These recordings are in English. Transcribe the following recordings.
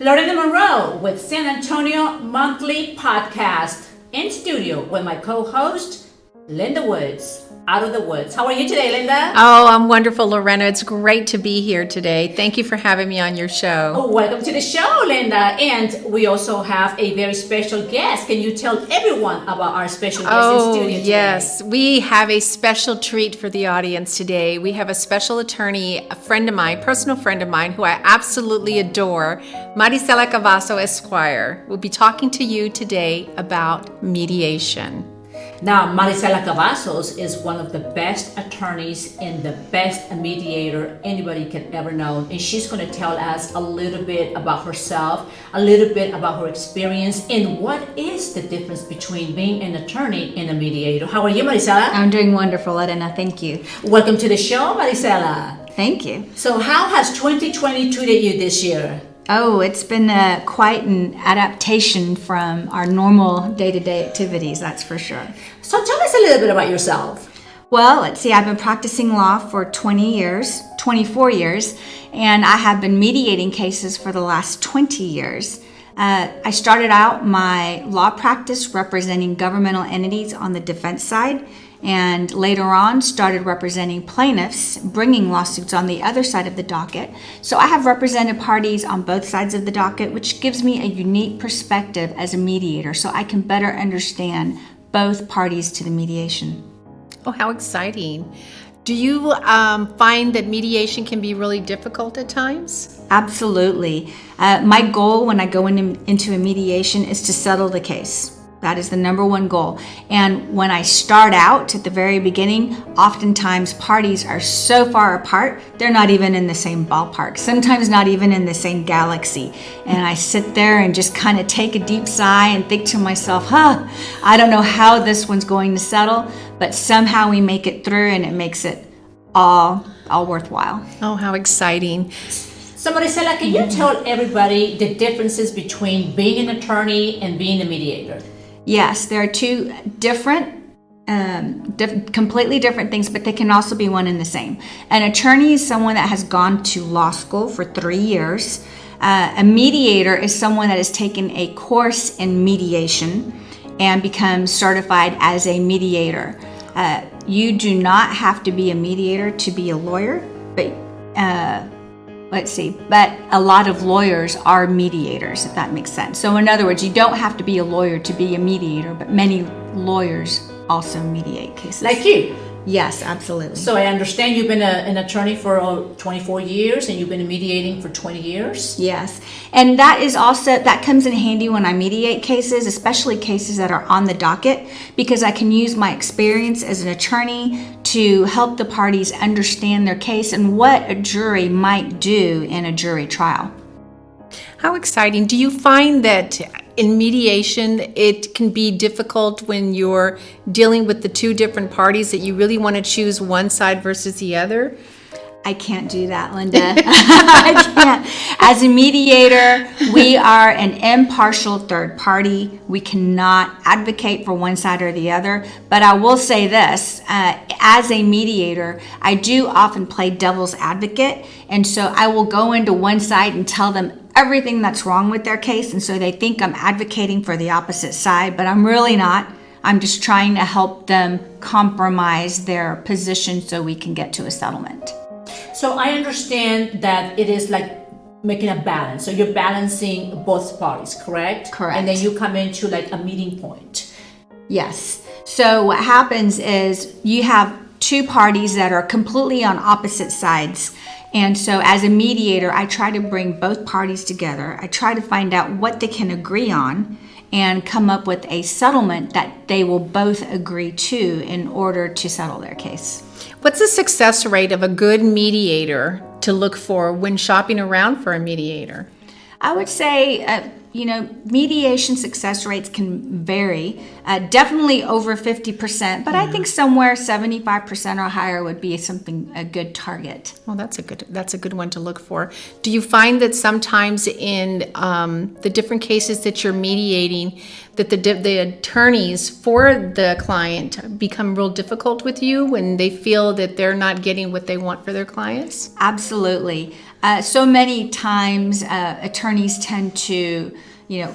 Lorena Monroe with San Antonio Monthly Podcast in studio with my co-host, Linda Woods. Out of the woods. How are you today, Linda? Oh, I'm wonderful, Lorena. It's great to be here today. Thank you for having me on your show. Oh, welcome to the show, Linda. And we also have a very special guest. Can you tell everyone about our special guest in studio today? Yes. We have a special treat for the audience today. We have a special attorney, a friend of mine, personal friend of mine, who I absolutely adore, Maricela Cavazos, Esquire. We'll be talking to you today about mediation. Now, Maricela Cavazos is one of the best attorneys and the best mediator anybody can ever know. And she's going to tell us a little bit about herself, a little bit about her experience, and what is the difference between being an attorney and a mediator. How are you, Maricela? I'm doing wonderful, Lorena. Thank you. Welcome to the show, Maricela. Thank you. So how has 2020 treated you this year? Oh, it's been quite an adaptation from our normal day-to-day activities, that's for sure. So tell us a little bit about yourself. Well, let's see, I've been practicing law for 24 years, and I have been mediating cases for the last 20 years. I started out my law practice representing governmental entities on the defense side, and later on started representing plaintiffs, bringing lawsuits on the other side of the docket. So I have represented parties on both sides of the docket, which gives me a unique perspective as a mediator, so I can better understand both parties to the mediation. Oh, how exciting. Do you find that mediation can be really difficult at times? Absolutely. My goal when I go into a mediation is to settle the case. That is the number one goal. And when I start out at the very beginning, oftentimes parties are so far apart, they're not even in the same ballpark, sometimes not even in the same galaxy. And I sit there and just kind of take a deep sigh and think to myself, I don't know how this one's going to settle, but somehow we make it through and it makes it all worthwhile. Oh, how exciting. So Maricela, can you tell everybody the differences between being an attorney and being a mediator? Yes, there are two different, completely different things, but they can also be one and the same. An attorney is someone that has gone to law school for 3 years. A mediator is someone that has taken a course in mediation and become certified as a mediator. You do not have to be a mediator to be a lawyer, but but a lot of lawyers are mediators, if that makes sense. So in other words, you don't have to be a lawyer to be a mediator, but many lawyers also mediate cases. Like you? Yes, absolutely. So I understand you've been an attorney for 24 years and you've been mediating for 20 years? Yes, and that comes in handy when I mediate cases, especially cases that are on the docket, because I can use my experience as an attorney to help the parties understand their case and what a jury might do in a jury trial. How exciting. Do you find that in mediation it can be difficult when you're dealing with the two different parties that you really want to choose one side versus the other? I can't do that, Linda. I can't. As a mediator, we are an impartial third party. We cannot advocate for one side or the other. But I will say this, as a mediator, I do often play devil's advocate. And so I will go into one side and tell them everything that's wrong with their case. And so they think I'm advocating for the opposite side, but I'm really not. I'm just trying to help them compromise their position so we can get to a settlement. So I understand that it is like making a balance. So you're balancing both parties, correct? Correct. And then you come into like a meeting point. Yes. So what happens is you have two parties that are completely on opposite sides. And so as a mediator, I try to bring both parties together. I try to find out what they can agree on and come up with a settlement that they will both agree to in order to settle their case. What's the success rate of a good mediator to look for when shopping around for a mediator? I would say, mediation success rates can vary. Definitely over 50%, but I think somewhere 75% or higher would be a good target. Well, that's a good one to look for. Do you find that sometimes in the different cases that you're mediating, that the attorneys for the client become real difficult with you when they feel that they're not getting what they want for their clients? Absolutely. So many times attorneys tend to,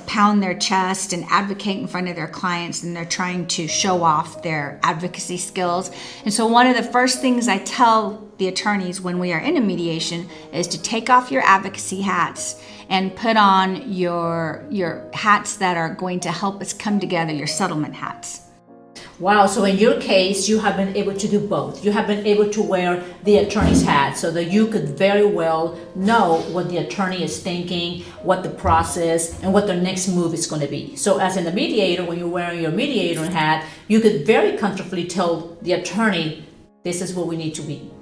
pound their chest and advocate in front of their clients, and they're trying to show off their advocacy skills. And so one of the first things I tell the attorneys when we are in a mediation is to take off your advocacy hats and put on your hats that are going to help us come together, your settlement hats. Wow, so in your case, you have been able to do both. You have been able to wear the attorney's hat so that you could very well know what the attorney is thinking, what the process, and what the next move is going to be. So as in the mediator, when you're wearing your mediator hat, you could very comfortably tell the attorney, this is what we need to be.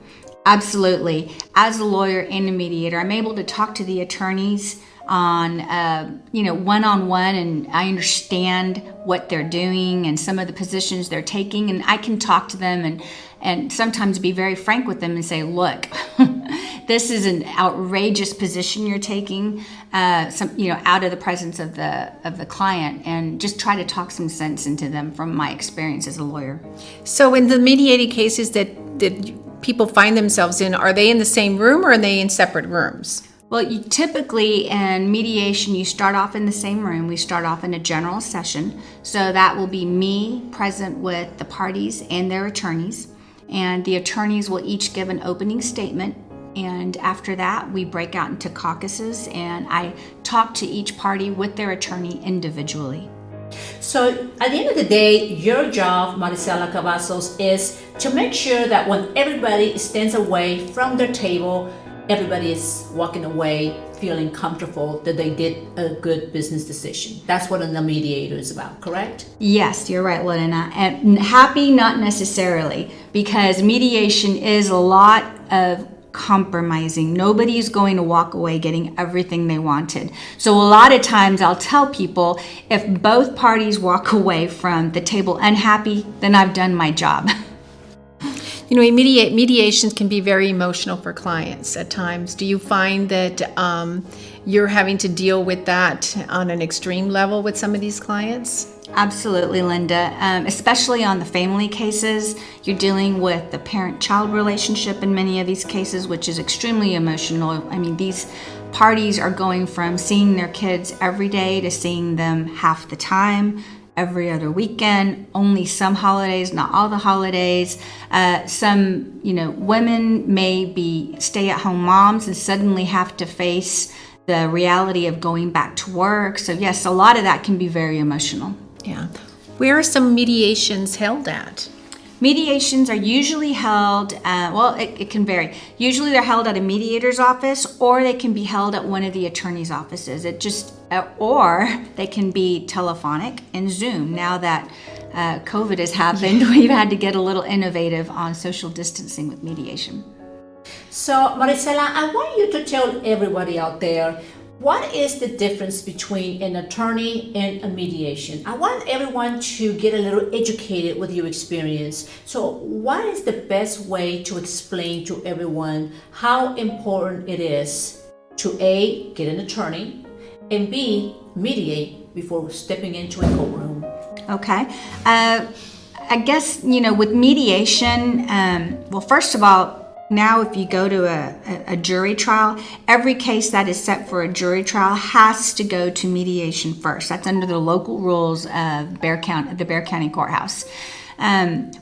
Absolutely. As a lawyer and a mediator, I'm able to talk to the attorneys on one-on-one, and I understand what they're doing and some of the positions they're taking, and I can talk to them and sometimes be very frank with them and say, look, this is an outrageous position you're taking, out of the presence of the client, and just try to talk some sense into them from my experience as a lawyer. So in the mediated cases that people find themselves in, are they in the same room or are they in separate rooms? Well, you typically in mediation, you start off in the same room. We start off in a general session. So that will be me present with the parties and their attorneys. And the attorneys will each give an opening statement. And after that, we break out into caucuses, and I talk to each party with their attorney individually. So at the end of the day, your job, Maricela Cavazos, is to make sure that when everybody stands away from their table, everybody is walking away feeling comfortable that they did a good business decision. That's what a mediator is about, correct? Yes, you're right, Lorena. And happy, not necessarily, because mediation is a lot of compromising. Nobody's going to walk away getting everything they wanted. So a lot of times I'll tell people, if both parties walk away from the table unhappy, then I've done my job. Mediations can be very emotional for clients at times. Do you find that you're having to deal with that on an extreme level with some of these clients? Absolutely, Linda. Especially on the family cases, you're dealing with the parent-child relationship in many of these cases, which is extremely emotional. I mean, these parties are going from seeing their kids every day to seeing them half the time, every other weekend, only some holidays, not all the holidays. Some, women may be stay-at-home moms and suddenly have to face the reality of going back to work. So yes, a lot of that can be very emotional. Yeah. Where are some mediations held at? Mediations are usually held, it can vary. Usually they're held at a mediator's office, or they can be held at one of the attorney's offices. Or they can be telephonic and Zoom. Now that COVID has happened, we've had to get a little innovative on social distancing with mediation. So, Maricela, I want you to tell everybody out there, what is the difference between an attorney and a mediation? I want everyone to get a little educated with your experience. So what is the best way to explain to everyone how important it is to A, get an attorney, and B, mediate before stepping into a courtroom? Okay. I guess, with mediation, first of all, now, if you go to a jury trial, every case that is set for a jury trial has to go to mediation first. That's under the local rules of the Bexar County Courthouse.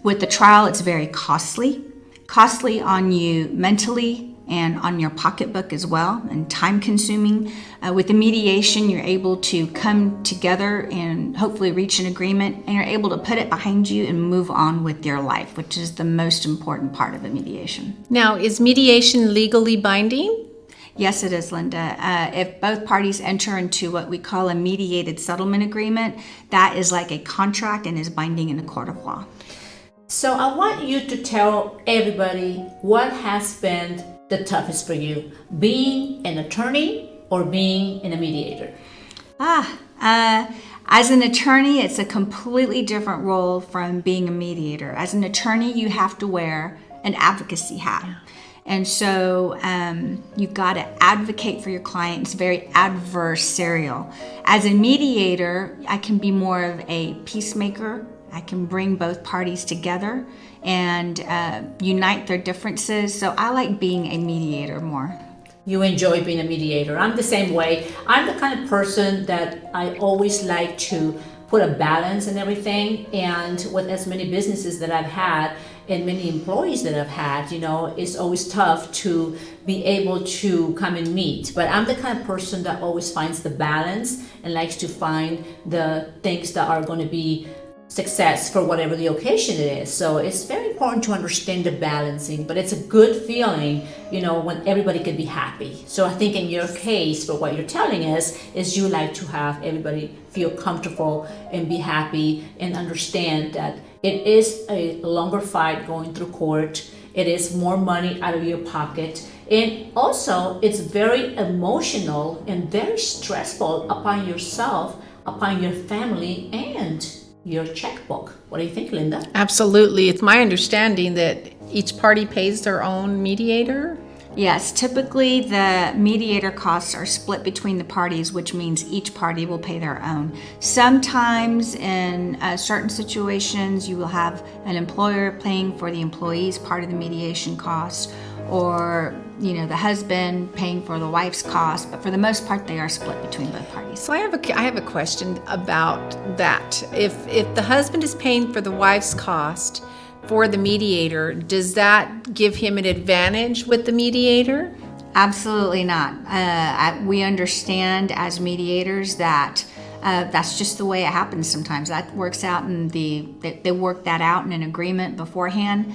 With the trial, it's very costly on you mentally and on your pocketbook as well, and time consuming. With the mediation, you're able to come together and hopefully reach an agreement, and you're able to put it behind you and move on with your life, which is the most important part of a mediation. Now, is mediation legally binding? Yes, it is, Linda. If both parties enter into what we call a mediated settlement agreement, that is like a contract and is binding in a court of law. So I want you to tell everybody what has been the toughest for you, being an attorney or being a mediator? As an attorney, it's a completely different role from being a mediator. As an attorney, you have to wear an advocacy hat. And so you've got to advocate for your client. It's very adversarial. As a mediator, I can be more of a peacemaker. I can bring both parties together and unite their differences. So I like being a mediator more. you enjoy being a mediator. I'm the same way. I'm the kind of person that I always like to put a balance in everything. And with as many businesses that I've had and many employees that I've had, it's always tough to be able to come and meet. But I'm the kind of person that always finds the balance and likes to find the things that are going to be success for whatever the occasion it is. So it's very important to understand the balancing, but it's a good feeling, when everybody can be happy. So I think in your case, for what you're telling us, is you like to have everybody feel comfortable and be happy and understand that it is a longer fight going through court. It is more money out of your pocket. And also it's very emotional and very stressful upon yourself, upon your family, and your checkbook. What do you think, Linda? Absolutely. It's my understanding that each party pays their own mediator. Yes, typically the mediator costs are split between the parties, which means each party will pay their own. Sometimes in certain situations, you will have an employer paying for the employee's part of the mediation cost, or the husband paying for the wife's cost, but for the most part they are split between both parties. So I have a question about that. If the husband is paying for the wife's cost for the mediator, does that give him an advantage with the mediator? Absolutely not. We understand as mediators that that's just the way it happens sometimes. That works out they work that out in an agreement beforehand,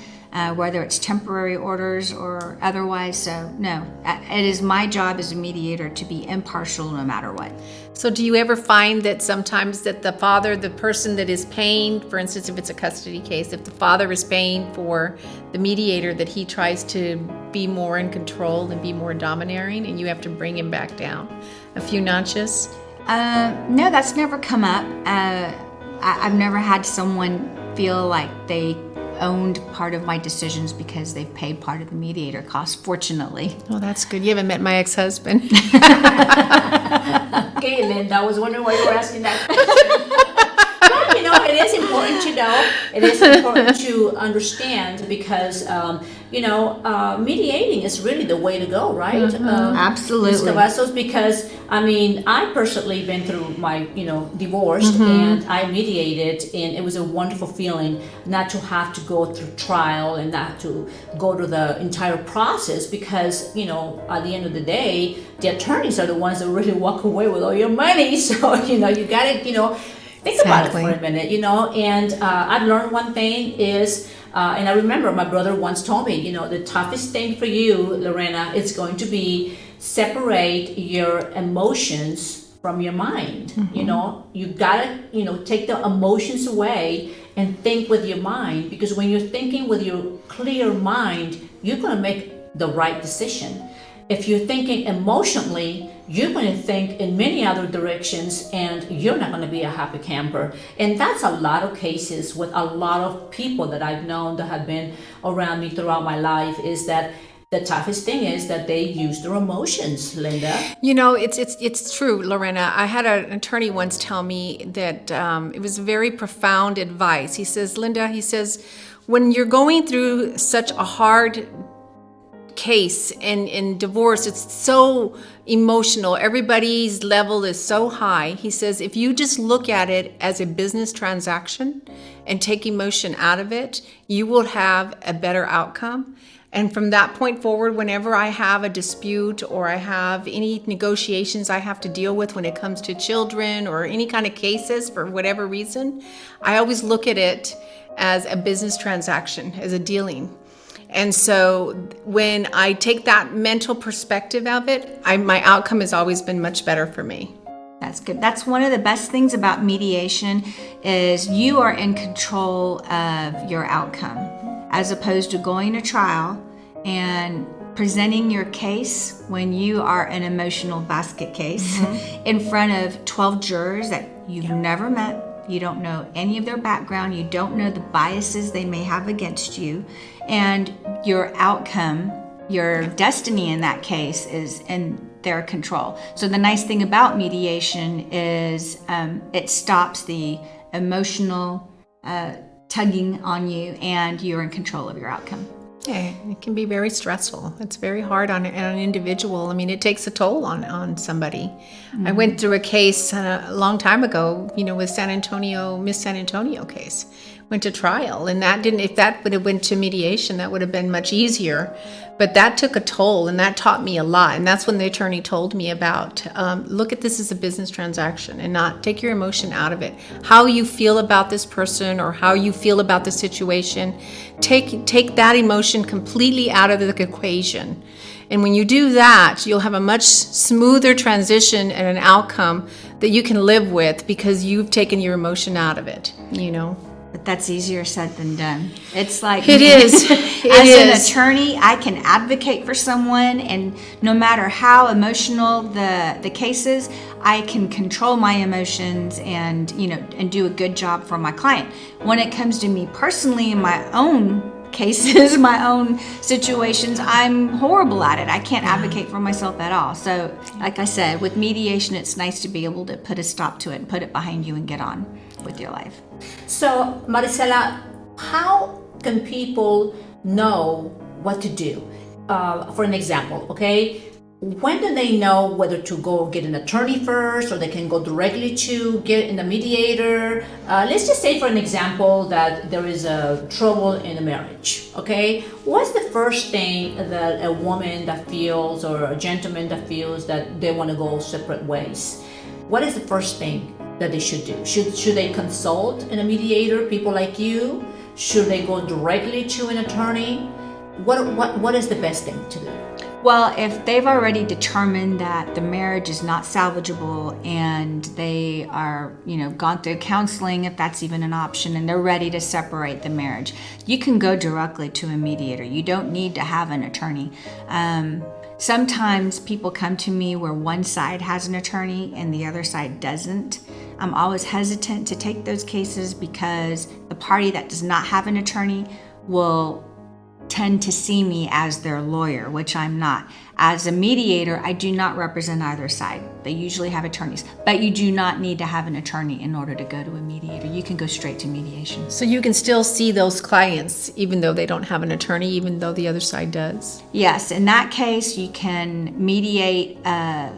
whether it's temporary orders or otherwise. So no, it is my job as a mediator to be impartial no matter what. So do you ever find that sometimes that the father, the person that is paying, for instance, if it's a custody case, if the father is paying for the mediator, that he tries to be more in control and be more domineering, and you have to bring him back down a few notches? No, that's never come up. I've never had someone feel like they owned part of my decisions because they've paid part of the mediator cost, fortunately. Oh, that's good. You haven't met my ex-husband. Okay, Linda, I was wondering why you were asking that question. But, it is important to know. It is important to understand because, mediating is really the way to go, right? Absolutely. Ms. Cavazos, because, I personally been through my, divorce, and I mediated, and it was a wonderful feeling not to have to go through trial and not to go to the entire process because, at the end of the day, the attorneys are the ones that really walk away with all your money. So, you got to, think about it for a minute, and I've learned one thing is, and I remember my brother once told me, the toughest thing for you, Lorena, is going to be separate your emotions from your mind. You gotta, take the emotions away and think with your mind, because when you're thinking with your clear mind, you're gonna make the right decision. If you're thinking emotionally, you're going to think in many other directions and you're not going to be a happy camper. And that's a lot of cases with a lot of people that I've known that have been around me throughout my life, is that the toughest thing is that they use their emotions, Linda. It's true, Lorena. I had an attorney once tell me that it was very profound advice. He says, Linda, when you're going through such a hard case in divorce, it's so emotional, everybody's level is so high. He says if you just look at it as a business transaction and take emotion out of it, you will have a better outcome. And from that point forward, whenever I have a dispute or I have any negotiations I have to deal with when it comes to children or any kind of cases for whatever reason, I always look at it as a business transaction, as a dealing. And so when I take that mental perspective of it, my outcome has always been much better for me. That's good. That's one of the best things about mediation is you are in control of your outcome, as opposed to going to trial and presenting your case when you are an emotional basket case in front of 12 jurors that you've never met. You don't know any of their background. You don't know the biases they may have against you. And your outcome, your destiny in that case is in their control. So the nice thing about mediation is it stops the emotional tugging on you, and you're in control of your outcome. Yeah, it can be very stressful. It's very hard on an individual. I mean, it takes a toll on somebody. I went through a case a long time ago, with Miss San Antonio case. Went to trial, and if that would have went to mediation, that would have been much easier. But that took a toll, and that taught me a lot. And that's when the attorney told me about, look at this as a business transaction and not take your emotion out of it. How you feel about this person or how you feel about the situation, take that emotion completely out of the equation. And when you do that, you'll have a much smoother transition and an outcome that you can live with because you've taken your emotion out of it, But that's easier said than done. It's like It is. An attorney, I can advocate for someone, and no matter how emotional the case is, I can control my emotions and do a good job for my client. When it comes to me personally in my own cases, my own situations, I'm horrible at it. I can't advocate for myself at all. So, like I said, with mediation, it's nice to be able to put a stop to it and put it behind you and get on with your life. So, Maricela, how can people know what to do? For an example, okay? When do they know whether to go get an attorney first, or they can go directly to get in a mediator? Let's just say, for an example, that there is a trouble in a marriage, okay? What's the first thing that a woman that feels, or a gentleman that feels that they want to go separate ways? What is the first thing that they should do? Should they consult a mediator, people like you? Should they go directly to an attorney? What is the best thing to do? Well, if they've already determined that the marriage is not salvageable and they are, gone through counseling, if that's even an option, and they're ready to separate the marriage, you can go directly to a mediator. You don't need to have an attorney. Sometimes people come to me where one side has an attorney and the other side doesn't. I'm always hesitant to take those cases because the party that does not have an attorney will tend to see me as their lawyer, which I'm not. As a mediator, I do not represent either side. They usually have attorneys, but you do not need to have an attorney in order to go to a mediator. You can go straight to mediation. So you can still see those clients even though they don't have an attorney, even though the other side does? Yes, in that case, you can mediate a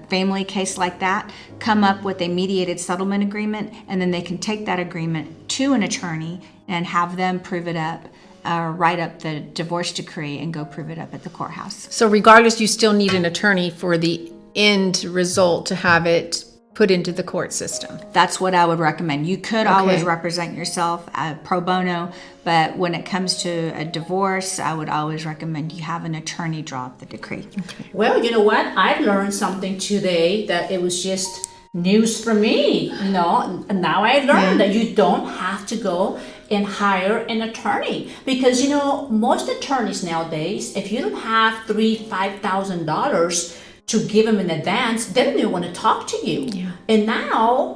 family case like that, come up with a mediated settlement agreement, and then they can take that agreement to an attorney and have them prove it up, write up the divorce decree and go prove it up at the courthouse. So regardless, you still need an attorney for the end result to have it put into the court system. That's what I would recommend. You could always represent yourself pro bono, but when it comes to a divorce, I would always recommend you have an attorney draw up the decree. Okay. Well, you know what? I've learned something today that it was just news for me. Now I learned that you don't have to go and hire an attorney, because most attorneys nowadays, if you don't have $3,000-$5,000 to give them in advance, they don't even want to talk to you. Yeah. And now,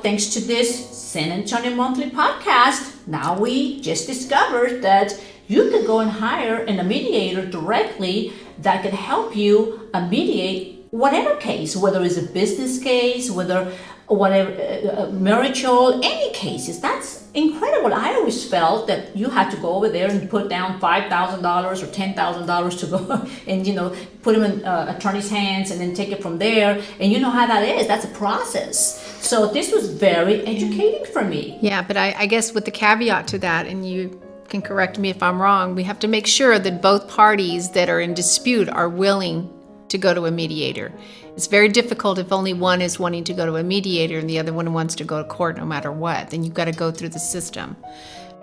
thanks to this San Antonio Monthly podcast, now we just discovered that you could go and hire a mediator directly that can help you mediate whatever case, whether it's a business case, whatever, marital, any cases. That's incredible. I always felt that you had to go over there and put down $5,000 or $10,000 to go and put them in attorney's hands and then take it from there. And you know how that is. That's a process. So this was very educating for me. Yeah, but I guess with the caveat to that, and you can correct me if I'm wrong, we have to make sure that both parties that are in dispute are willing to go to a mediator. It's very difficult if only one is wanting to go to a mediator and the other one wants to go to court no matter what. Then you've got to go through the system.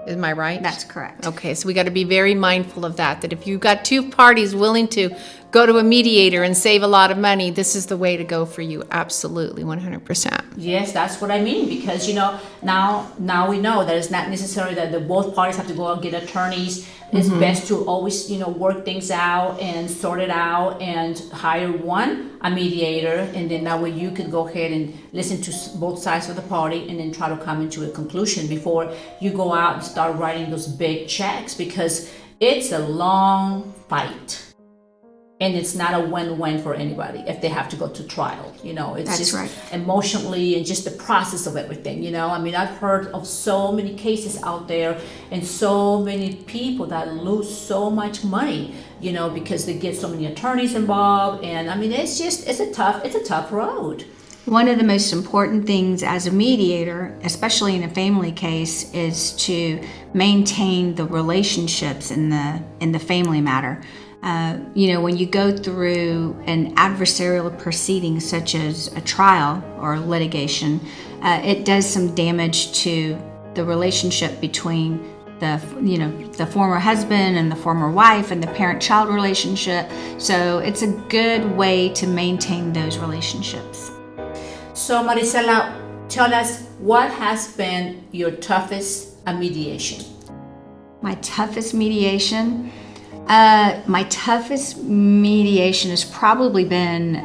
Am I right? That's correct. Okay, so we got to be very mindful of that if you've got two parties willing to go to a mediator and save a lot of money, this is the way to go for you. Absolutely, 100%. Yes, that's what I mean, because now we know that it's not necessary that both parties have to go and get attorneys. It's best to always work things out and sort it out and hire a mediator, and then that way you can go ahead and listen to both sides of the party and then try to come into a conclusion before you go out and start writing those big checks, because it's a long fight. And it's not a win-win for anybody if they have to go to trial. It's That's just right. emotionally and just the process of everything. I mean, I've heard of so many cases out there and so many people that lose so much money, because they get so many attorneys involved. And I mean, it's a tough road. One of the most important things as a mediator, especially in a family case, is to maintain the relationships in the family matter. When you go through an adversarial proceeding such as a trial or litigation, it does some damage to the relationship between the former husband and the former wife and the parent-child relationship. So it's a good way to maintain those relationships. So Maricela, tell us, what has been your toughest mediation? My toughest mediation? My toughest mediation has probably been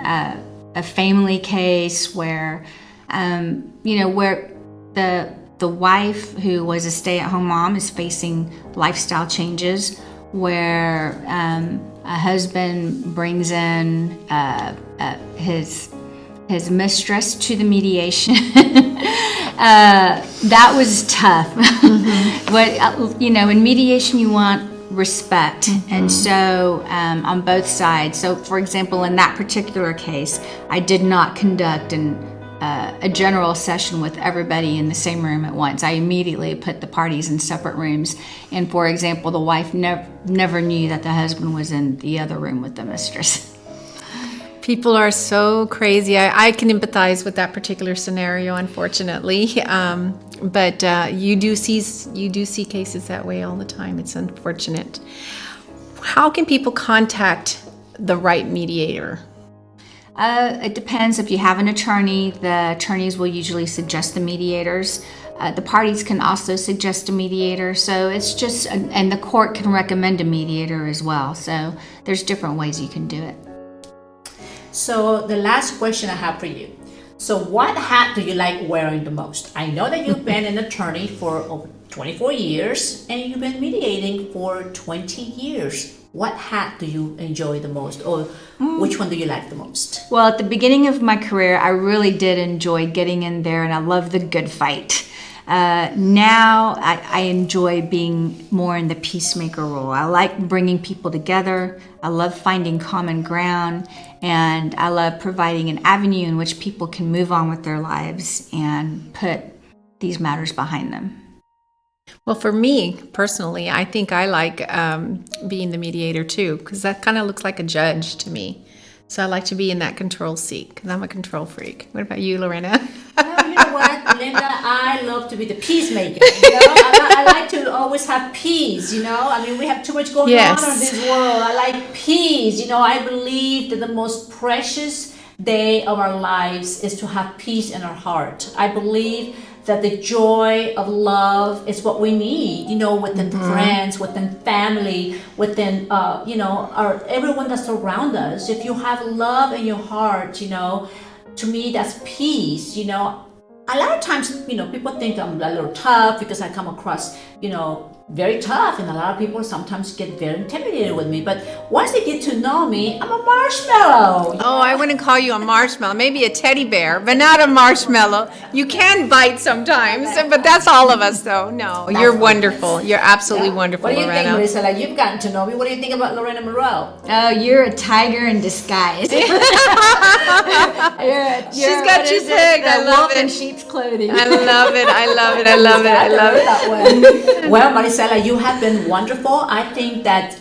a family case where, where the wife, who was a stay-at-home mom, is facing lifestyle changes, where a husband brings in his mistress to the mediation. That was tough. But in mediation, you want respect, and so on both sides. So, for example, in that particular case, I did not conduct a general session with everybody in the same room at once. I immediately put the parties in separate rooms, and for example, the wife never knew that the husband was in the other room with the mistress. People are so crazy. I can empathize with that particular scenario, unfortunately. But you do see cases that way all the time. It's unfortunate. How can people contact the right mediator? It depends. If you have an attorney, the attorneys will usually suggest the mediators. The parties can also suggest a mediator. So it's just, and the court can recommend a mediator as well. So there's different ways you can do it. So the last question I have for you. So what hat do you like wearing the most? I know that you've been an attorney for over 24 years and you've been mediating for 20 years. What hat do you enjoy the most, or which one do you like the most? Well, at the beginning of my career, I really did enjoy getting in there, and I love the good fight. Now I enjoy being more in the peacemaker role. I like bringing people together. I love finding common ground, and I love providing an avenue in which people can move on with their lives and put these matters behind them. Well, for me personally, I think I like being the mediator too, because that kind of looks like a judge to me. So I like to be in that control seat because I'm a control freak. What about you, Lorena? Well, you know what, Linda? I love to be the peacemaker. I like to always have peace. I mean, we have too much going on in this world. I like peace. I believe that the most precious day of our lives is to have peace in our heart. I believe that the joy of love is what we need, within friends, within family, within, everyone that's around us. If you have love in your heart, to me, that's peace. A lot of times, people think I'm a little tough because I come across, very tough, and a lot of people sometimes get very intimidated with me. But once they get to know me, I'm a marshmallow. Oh, I wouldn't call you a marshmallow. Maybe a teddy bear, but not a marshmallow. You can bite sometimes, but that's all of us, though. No, you're wonderful. You're absolutely wonderful, What do you Lorena. think, Maricela? You've gotten to know me. What do you think about Lorena Monroe? Oh, you're a tiger in disguise. She's got you pegged. I love wolf in it. sheep's clothing. I love it. I love it. I love it. I love it. That way. Well, Maricela, you have been wonderful. I think that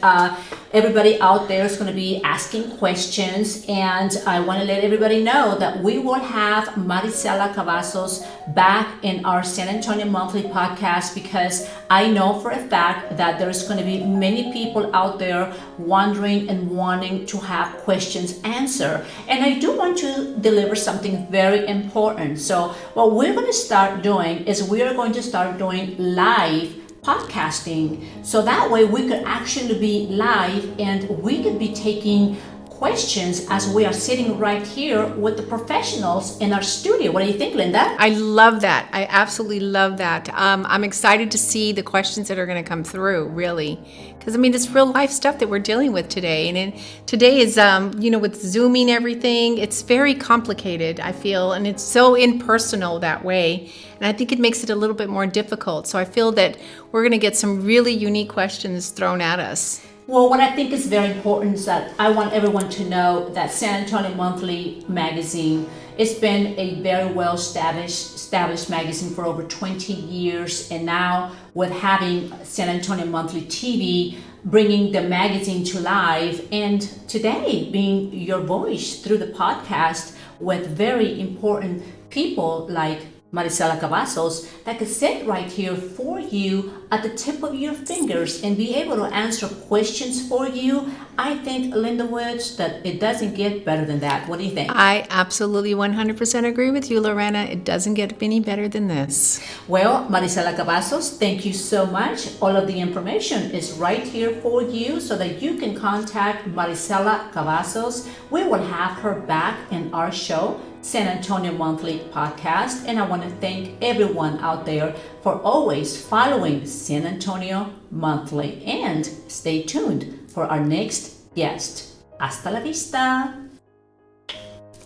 everybody out there is going to be asking questions, and I want to let everybody know that we will have Maricela Cavazos back in our San Antonio Monthly podcast, because I know for a fact that there's going to be many people out there wondering and wanting to have questions answered. And I do want to deliver something very important. So what we're going to start doing is we are going to start doing live podcasting, so that way we could actually be live and we could be taking questions as we are sitting right here with the professionals in our studio. What do you think, Linda? I love that. I absolutely love that. I'm excited to see the questions that are going to come through, really. Because, I mean, it's real life stuff that we're dealing with today. And today is, with Zooming everything, it's very complicated, I feel. And it's so impersonal that way. And I think it makes it a little bit more difficult. So I feel that we're going to get some really unique questions thrown at us. Well, what I think is very important is that I want everyone to know that San Antonio Monthly magazine, it's been a very well established magazine for over 20 years. And now with having San Antonio Monthly TV, bringing the magazine to life, and today being your voice through the podcast with very important people like Maricela Cavazos that could sit right here for you at the tip of your fingers and be able to answer questions for you. I think, Linda Woods, that it doesn't get better than that. What do you think? I absolutely 100% agree with you, Lorena. It doesn't get any better than this. Well, Maricela Cavazos, thank you so much. All of the information is right here for you so that you can contact Maricela Cavazos. We will have her back in our show, San Antonio Monthly Podcast. And I want to thank everyone out there for always following San Antonio Monthly. And stay tuned for our next guest. Hasta la vista.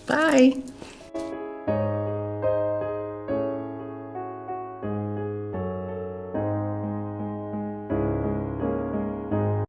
Bye.